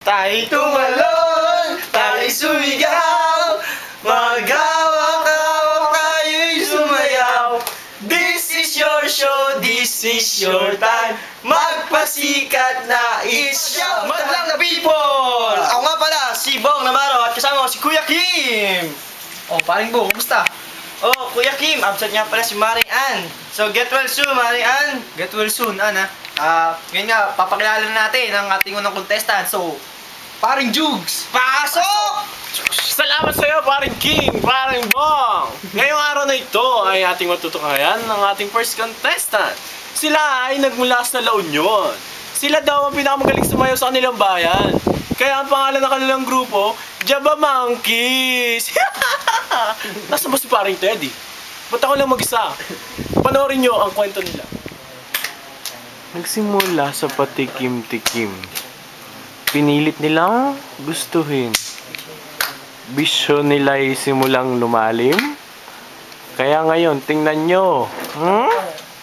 Tayo'y tumalon, tayo'y sumigaw, maghawak-hawak tayo'y sumayaw. This is your show, this is your time, magpasikat na it's show Madlang na people! Ako nga pala, si Bong Navarro at kasama ko si Kuya Kim! Oh, paring Bong, kumusta? Oh, Kuya Kim, absent nga pala si Maring Ann. So, get well soon, Maring Ann. Get well soon, Ann, ha? Ngayon nga, papakilala natin ang ating unang contestant. So, paring Jugs! Pasok! Salamat sa iyo, paring King, paring Bong! Ngayong araw na ito ay ating matutukayan ng ating first contestant. Sila ay nagmula sa La Union. Sila daw ang pinakamagaling sumayaw sa kanilang bayan. Kaya ang pangalan ng kanilang grupo, Jabba Monkeys! Nasaan ba si paring Teddy? Ba't ako lang mag-isa? Panoorin nyo ang kwento nila. Nagsimula sa patikim-tikim. Pinilit nilang gustuhin. Bisyo nila ay simulang lumalim. Kaya ngayon, tingnan nyo.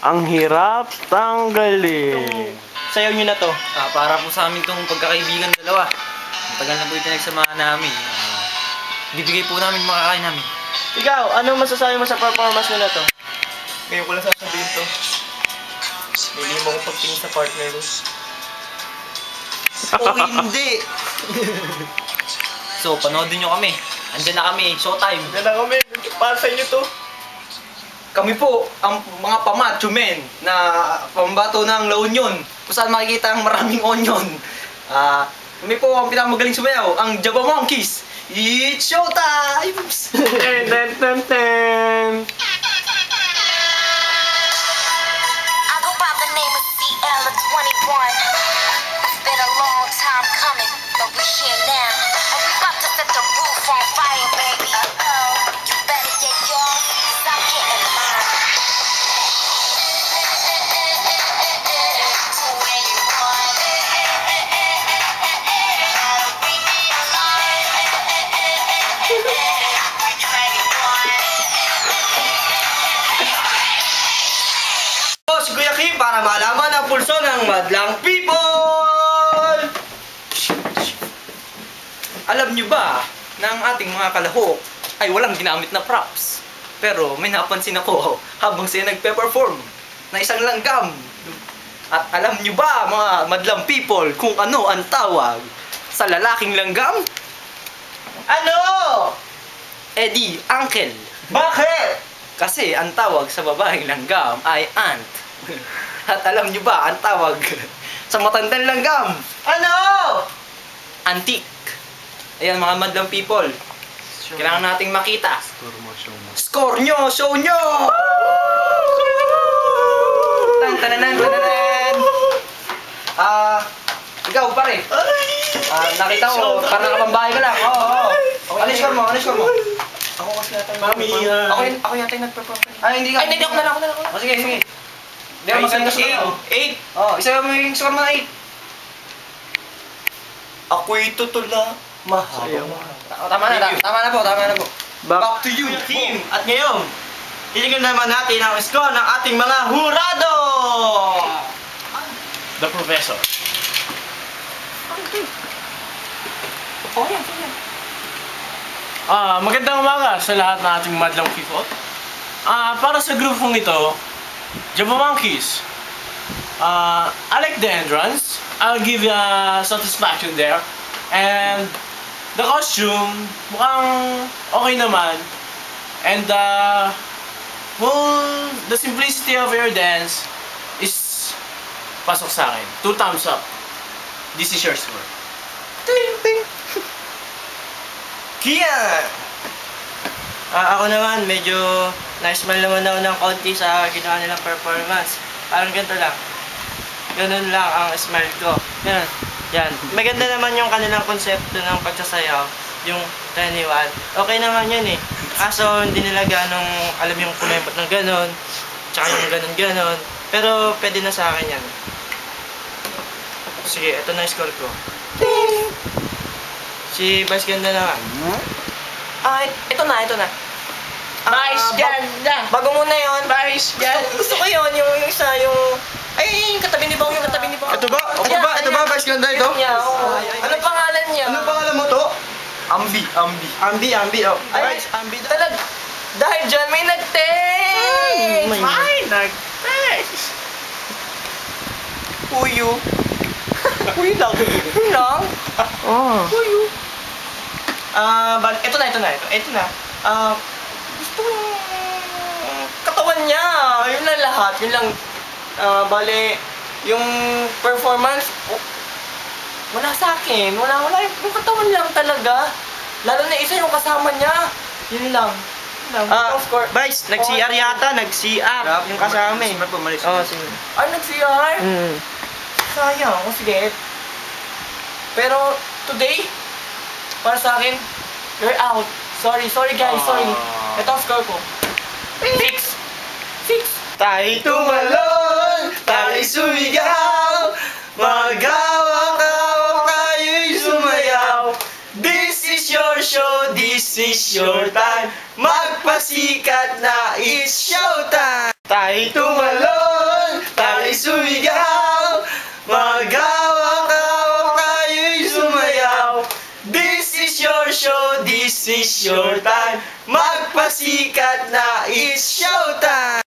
Ang hirap tanggalin. Sayaw nyo na to. Para po sa amin itong pagkakaibigan dalawa. Matagal na po yung pinagsamahan namin. Bibigay po namin makakain namin. Ikaw, anong masasabi mo sa performance nyo na to? Ngayon ko lang sasabihin to. Hindi mo akong pagtingin sa partner ko. O hindi! So, panoodin nyo kami. Andyan na kami, showtime. Yan na kami, para sa inyo to. Kami po, ang mga pamacho men na pambato ng La Union, kung saan makikita ang maraming onion. Kami po ang pinakamagaling sumayaw, ang Jabba Monkeys. It's showtime! Ten, ten, ten, ten. I go by the name of CL21. It's been a long time coming, but we're here now. And we about to set the roof on fire, baby. You better get yours, 'cause I'm getting mine. Si Kuya Kim para malaman ang pulso ng madlang people! Alam nyo ba na ang ating mga kalahok ay walang ginamit na props? Pero may napansin ako habang sila nagpe-perform na isang langgam. At alam nyo ba mga madlang people kung ano ang tawag sa lalaking langgam? Ano? Eddie, uncle. Bakit? Kasi ang tawag sa babaeng langgam ay aunt. At alam nyo ba ang tawag sa matandang langgam? Ano? Antique. Ayan mga madlang people. Kailangan nating makita. Score nyo! Show nyo! Tan tananan tananan. Ikaw pare. Nakita ko parang nakapambahay ka lang. Ano score mo? Ano score mo? Ako kasi yata Mami, Ako yata yung nag-perform. Ay, hindi ka. Ay, hindi ako na lang. Sige, sige. Hindi ako maganda sa 8. Isa mo yung score mo na 8. Ako'y tutula. Mahal. Tama na po. Back to you, Kim. At ngayon, titignan naman natin ang score ng ating mga hurado! The Professor. Magandang umaga sa lahat ng ating madlang people. Para sa grupong ito, Jabba Monkeys. I like the entrance. I'll give you satisfaction there. And the costume, mukhang okay naman. And the simplicity of your dance is pasok sa akin. 2 thumbs up. This is your score. Ting, ting. Kian! Ako naman, medyo na-smile naman ako ng konti sa ginawa nilang performance. Parang ganito lang. Ganun lang ang smile ko. Yan. Yan. Maganda naman yung kanilang konsepto ng pagsasayaw. Yung 21. Okay naman yun eh. Kaso hindi nila ganong alam yung kumembot ng ganon. Tsaka yung ganon-ganon. Pero pwede na sa akin yan. Sige, ito na yung score ko. Si Vice ganda naman. Ito na. Vice ganda! Bago muna yun. Vice ganda! Gusto ko yun, yung isa, yung... Ay, yung katabi ni Bong, Ito ba? Vice ganda ito? Ano pangalan Ano pangalan mo to? Ambi. Ambi, oh. Ay, Guys, Ambi daw. Talag, dahil dyan may nag-text! May- Ay, nag-text. Puyo. Uy lang. Yun lang. Oh. Puyo. Ito na. Gusto ko yung katawan niya. Yun lang lahat. Yun lang. Bale, yung performance, wala sa akin. Wala. Yung katawan lang talaga. Lalo na isa yung kasama niya. Yun lang. Ang score. Guys, nag-CR yata, nag-CR. Yung kasama eh. Oh, sige. Ay, nag-CR? Sayang. O sige. Pero, today, para sa akin, you're out. Sorry guys, sorry. Ito ang score ko. 6. Tayo tumalon, tayo sumigaw, maghawak-hawak tayo'y sumayaw. This is your show, this is your time, magpasikat na it's showtime. Tayo tumalon, tayo sumigaw, maghawak-hawak tayo'y sumayaw. This is your show, this is your time, magpasikat na it's showtime.